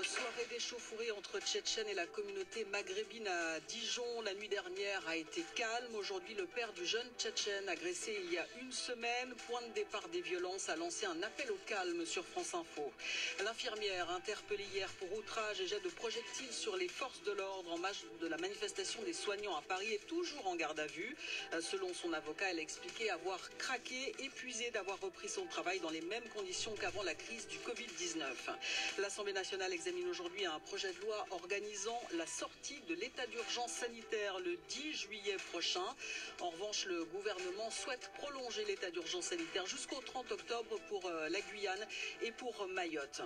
soirée d'échauffourée entre Tchétchènes et la communauté maghrébine à Dijon. La nuit dernière a été calme. Aujourd'hui, le père du jeune Tchétchène agressé il y a une semaine, point de départ des violences, a lancé un appel au calme sur France Info. L'infirmière interpellée hier pour outrage et jet de projectiles sur les forces de l'ordre en marge de la manifestation des soignants à Paris est toujours en garde à vue. Selon son avocat, elle a expliqué avoir craqué, épuisée d'avoir repris son travail dans les mêmes conditions qu'avant la crise du Covid-19. L'Assemblée nationale examine aujourd'hui un projet de loi organisant la sortie de l'état d'urgence sanitaire le 10 juillet prochain. En revanche, le gouvernement souhaite prolonger l'état d'urgence sanitaire jusqu'au 30 octobre pour la Guyane et pour Mayotte.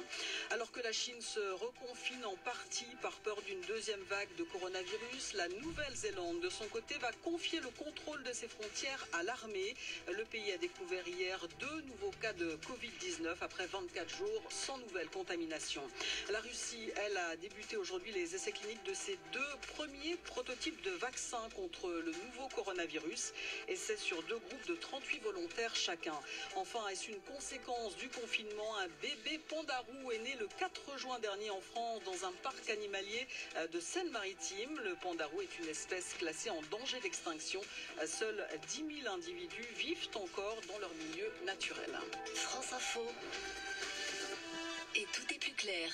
Alors que la Chine se reconfine en partie par peur d'une deuxième vague de coronavirus, la Nouvelle-Zélande, de son côté, va confier le contrôle de ses frontières à l'armée. Le pays a découvert hier 2 nouveaux cas de Covid-19 après 24 jours sans nouvelle contamination. La Russie, elle, a débuté aujourd'hui les essais cliniques de ses 2 premiers prototypes de vaccins contre le nouveau coronavirus. Essais sur 2 groupes de 38 volontaires chacun. Enfin, est-ce une conséquence du confinement? Un bébé pandarou est né le 4 juin dernier en France dans un parc animalier de Seine-Maritime. Le pandarou est une espèce classée en danger d'extinction. Seuls 10 000 individus vivent encore dans leur milieu naturel. France Info. Et tout est plus clair.